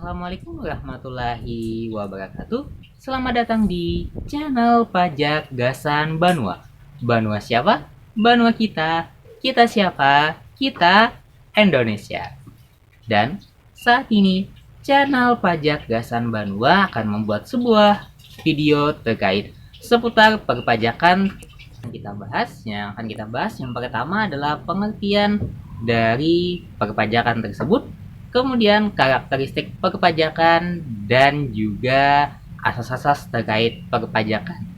Assalamualaikum warahmatullahi wabarakatuh. Selamat datang di channel Pajak Gasan Banua. Banua siapa? Banua kita. Kita siapa? Kita Indonesia. Dan saat ini channel Pajak Gasan Banua akan membuat sebuah video terkait seputar perpajakan yang akan kita bahas. Yang pertama adalah pengertian dari perpajakan tersebut, kemudian karakteristik perpajakan, dan juga asas-asas terkait perpajakan.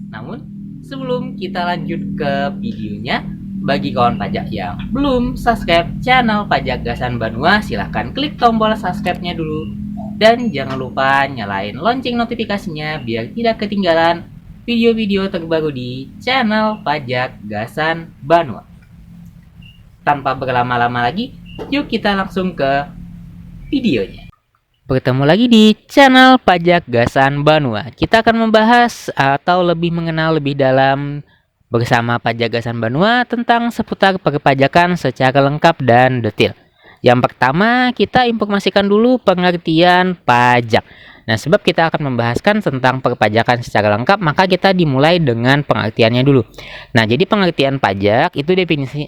Namun, sebelum kita lanjut ke videonya, bagi kawan pajak yang belum subscribe channel Pajak Gasan Banua, silahkan klik tombol subscribe-nya dulu. Dan jangan lupa nyalain lonceng notifikasinya biar tidak ketinggalan video-video terbaru di channel Pajak Gasan Banua. Tanpa berlama-lama lagi, yuk kita langsung ke videonya. Bertemu lagi di channel Pajak Gasan Banua. Kita akan membahas atau lebih mengenal lebih dalam bersama Pajak Gasan Banua tentang seputar perpajakan secara lengkap dan detail. Yang pertama, kita informasikan dulu pengertian pajak. Nah, sebab kita akan membahaskan tentang perpajakan secara lengkap, maka kita dimulai dengan pengertiannya dulu. Nah, jadi pengertian pajak itu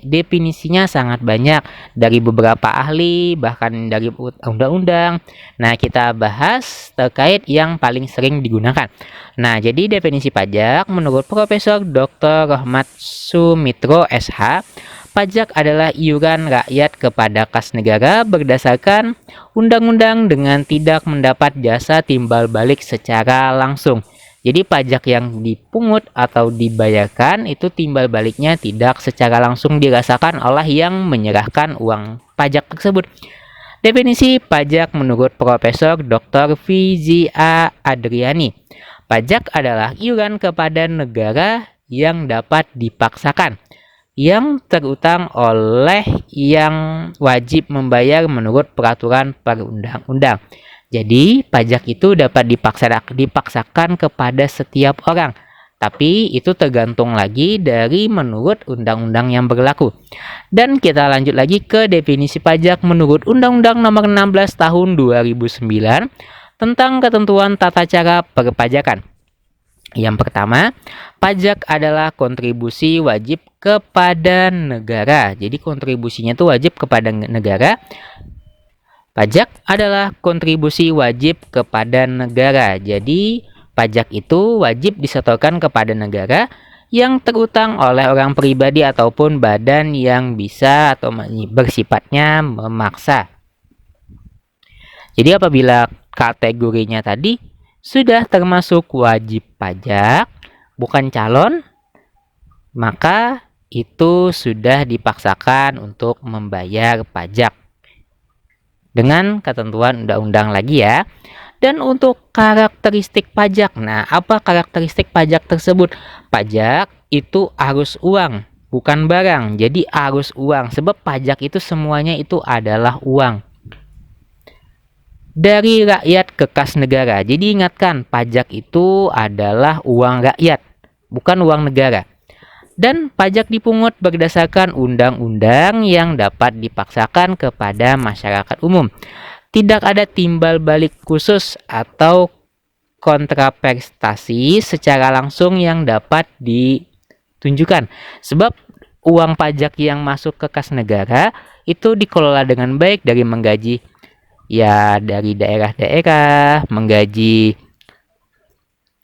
definisinya sangat banyak dari beberapa ahli, bahkan dari undang-undang. Nah, kita bahas terkait yang paling sering digunakan. Nah, jadi definisi pajak menurut Profesor Dr. Rahmat Sumitro SH, pajak adalah iuran rakyat kepada kas negara berdasarkan undang-undang dengan tidak mendapat jasa timbal balik secara langsung. Jadi pajak yang dipungut atau dibayarkan itu timbal baliknya tidak secara langsung dirasakan oleh yang menyerahkan uang pajak tersebut. Definisi pajak menurut Profesor Dr. Fizia Adriani, pajak adalah iuran kepada negara yang dapat dipaksakan, yang terutang oleh yang wajib membayar menurut peraturan perundang-undang. Jadi, pajak itu dapat dipaksakan kepada setiap orang, tapi itu tergantung lagi dari menurut undang-undang yang berlaku. Dan kita lanjut lagi ke definisi pajak menurut Undang-Undang Nomor 16 Tahun 2009 tentang ketentuan tata cara perpajakan. Yang pertama, pajak adalah kontribusi wajib kepada negara. Jadi kontribusinya itu wajib kepada negara. Pajak adalah kontribusi wajib kepada negara. Jadi pajak itu wajib disetorkan kepada negara yang terutang oleh orang pribadi ataupun badan yang bisa atau bersifatnya memaksa. Jadi apabila kategorinya tadi sudah termasuk wajib pajak, bukan calon, maka itu sudah dipaksakan untuk membayar pajak dengan ketentuan undang-undang lagi ya. Dan untuk karakteristik pajak, nah apa karakteristik pajak tersebut? Pajak itu harus uang, bukan barang. Jadi harus uang, sebab pajak itu semuanya itu adalah uang dari rakyat ke kas negara. Jadi ingatkan, pajak itu adalah uang rakyat, bukan uang negara. Dan pajak dipungut berdasarkan undang-undang yang dapat dipaksakan kepada masyarakat umum. Tidak ada timbal balik khusus atau kontraprestasi secara langsung yang dapat ditunjukkan. Sebab uang pajak yang masuk ke kas negara itu dikelola dengan baik, dari menggaji dari daerah-daerah, menggaji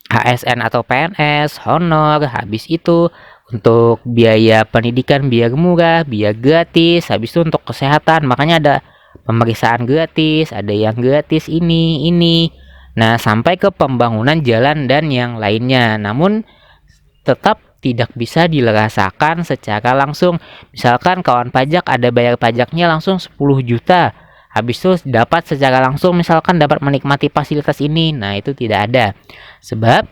ASN atau PNS, honor, habis itu untuk biaya pendidikan biar murah, biar gratis, habis itu untuk kesehatan, makanya ada pemeriksaan gratis, ada yang gratis ini. Nah, sampai ke pembangunan jalan dan yang lainnya. Namun tetap tidak bisa dirasakan secara langsung. Misalkan kawan pajak ada bayar pajaknya langsung 10 juta. Habis itu dapat secara langsung misalkan dapat menikmati fasilitas ini. Nah, itu tidak ada. Sebab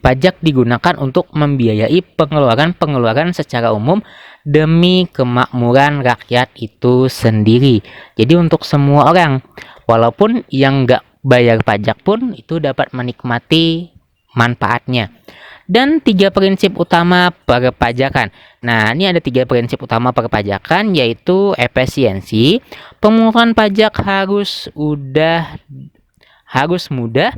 pajak digunakan untuk membiayai pengeluaran secara umum demi kemakmuran rakyat itu sendiri. Jadi untuk semua orang, walaupun yang nggak bayar pajak pun itu dapat menikmati manfaatnya. dan 3 prinsip utama perpajakan. Nah, ini ada 3 prinsip utama perpajakan, yaitu efisiensi, pemungutan pajak harus mudah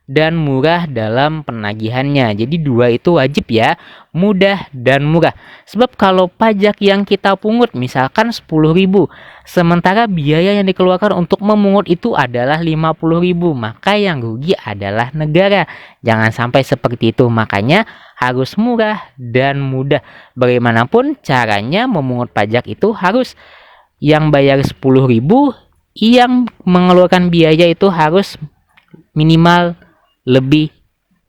dan murah dalam penagihannya. Jadi 2 itu wajib ya, mudah dan murah. Sebab kalau pajak yang kita pungut misalkan 10.000, sementara biaya yang dikeluarkan untuk memungut itu adalah 50.000, maka yang rugi adalah negara. Jangan sampai seperti itu. Makanya harus murah dan mudah. Bagaimanapun caranya memungut pajak itu harus yang bayar 10.000, yang mengeluarkan biaya itu harus minimal lebih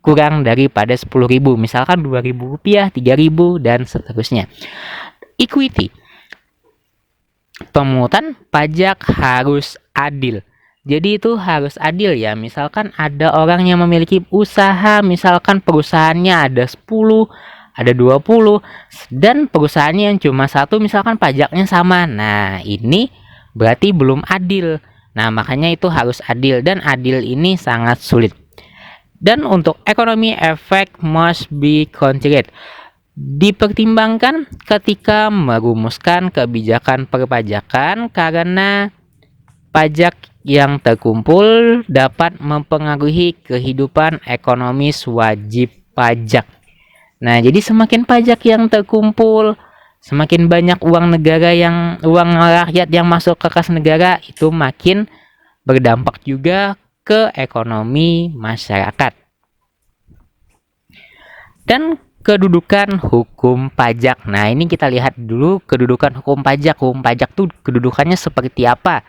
kurang daripada 10.000, misalkan 2.000 rupiah, 3.000 dan seterusnya. Equity, pemungutan pajak harus adil. Jadi itu harus adil ya. Misalkan ada orang yang memiliki usaha, misalkan perusahaannya ada 10, ada 20, dan perusahaannya yang cuma 1, misalkan pajaknya sama. Nah, ini berarti belum adil. Nah, makanya itu harus adil, dan adil ini sangat sulit. Dan untuk ekonomi, efek must be considered, dipertimbangkan ketika merumuskan kebijakan perpajakan, karena pajak yang terkumpul dapat mempengaruhi kehidupan ekonomis wajib pajak. Nah, jadi semakin pajak yang terkumpul, semakin banyak uang rakyat yang masuk ke kas negara, itu makin berdampak juga ke ekonomi masyarakat. Dan kedudukan hukum pajak. Nah, ini kita lihat dulu kedudukan hukum pajak. Hukum pajak tuh kedudukannya seperti apa?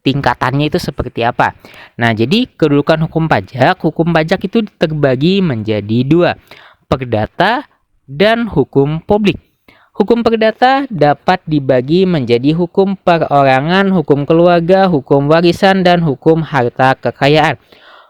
Tingkatannya itu seperti apa? Nah, jadi kedudukan hukum pajak itu terbagi menjadi 2, perdata dan hukum publik. Hukum perdata dapat dibagi menjadi hukum perorangan, hukum keluarga, hukum warisan, dan hukum harta kekayaan.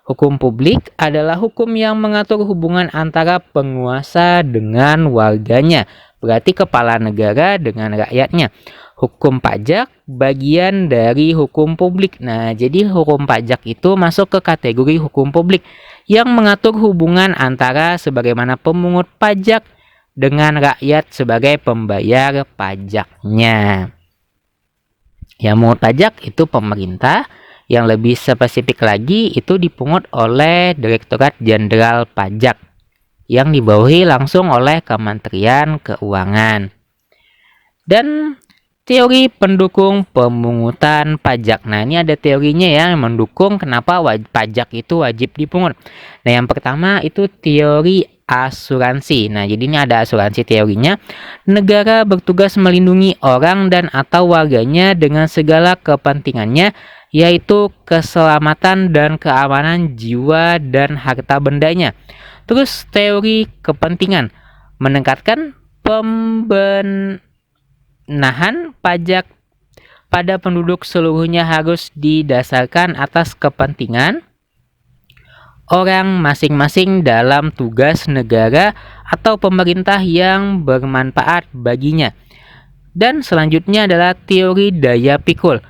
Hukum publik adalah hukum yang mengatur hubungan antara penguasa dengan warganya, berarti kepala negara dengan rakyatnya. Hukum pajak bagian dari hukum publik. Nah, jadi hukum pajak itu masuk ke kategori hukum publik yang mengatur hubungan antara sebagaimana pemungut pajak dengan rakyat sebagai pembayar pajaknya. Yang mengut pajak itu pemerintah, yang lebih spesifik lagi itu dipungut oleh Direktorat Jenderal Pajak yang dibawahi langsung oleh Kementerian Keuangan. Dan teori pendukung pemungutan pajak. Nah, ini ada teorinya ya yang mendukung kenapa pajak itu wajib dipungut. Nah, yang pertama itu teori asuransi. Nah, jadi ini ada asuransi teorinya. Negara bertugas melindungi orang dan atau warganya dengan segala kepentingannya, yaitu keselamatan dan keamanan jiwa dan harta bendanya. Terus teori kepentingan meningkatkan pembenahan pajak pada penduduk seluruhnya harus didasarkan atas kepentingan orang masing-masing dalam tugas negara atau pemerintah yang bermanfaat baginya. Dan selanjutnya adalah teori daya pikul,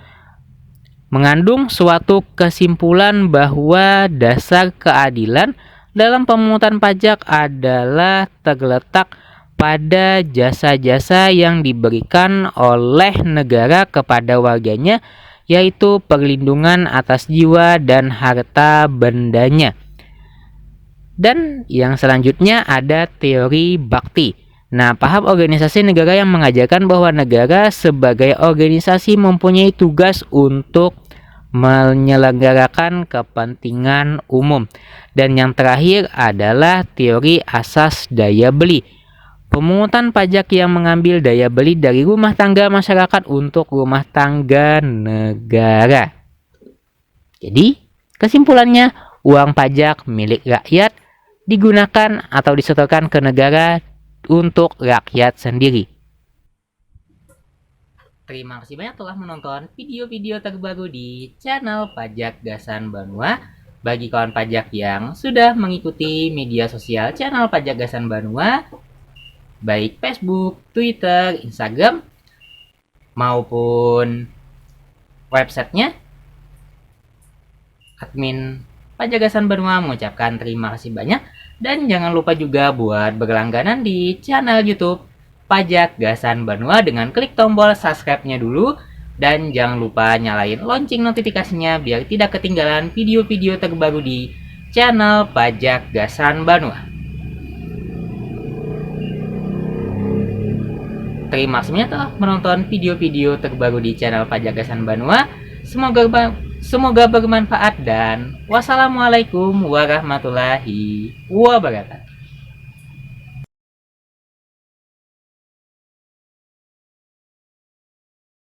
mengandung suatu kesimpulan bahwa dasar keadilan dalam pemungutan pajak adalah terletak pada jasa-jasa yang diberikan oleh negara kepada warganya, yaitu perlindungan atas jiwa dan harta bendanya. Dan yang selanjutnya ada teori bakti. Nah, paham organisasi negara yang mengajarkan bahwa negara sebagai organisasi mempunyai tugas untuk menyelenggarakan kepentingan umum. Dan yang terakhir adalah teori asas daya beli, pemungutan pajak yang mengambil daya beli dari rumah tangga masyarakat untuk rumah tangga negara. Jadi, kesimpulannya, uang pajak milik rakyat digunakan atau disetorkan ke negara untuk rakyat sendiri. Terima kasih banyak telah menonton video-video terbaru di channel Pajak Gasan Banua. Bagi kawan pajak yang sudah mengikuti media sosial channel Pajak Gasan Banua, baik Facebook, Twitter, Instagram, maupun websitenya, admin Pajak Gasan Banua mengucapkan terima kasih banyak. Dan jangan lupa juga buat berlangganan di channel YouTube Pajak Gasan Banua dengan klik tombol subscribe-nya dulu. Dan jangan lupa nyalain lonceng notifikasinya biar tidak ketinggalan video-video terbaru di channel Pajak Gasan Banua. Terima kasih telah menonton video-video terbaru di channel Pajak Gasan Banua. Semoga bermanfaat dan wassalamualaikum warahmatullahi wabarakatuh.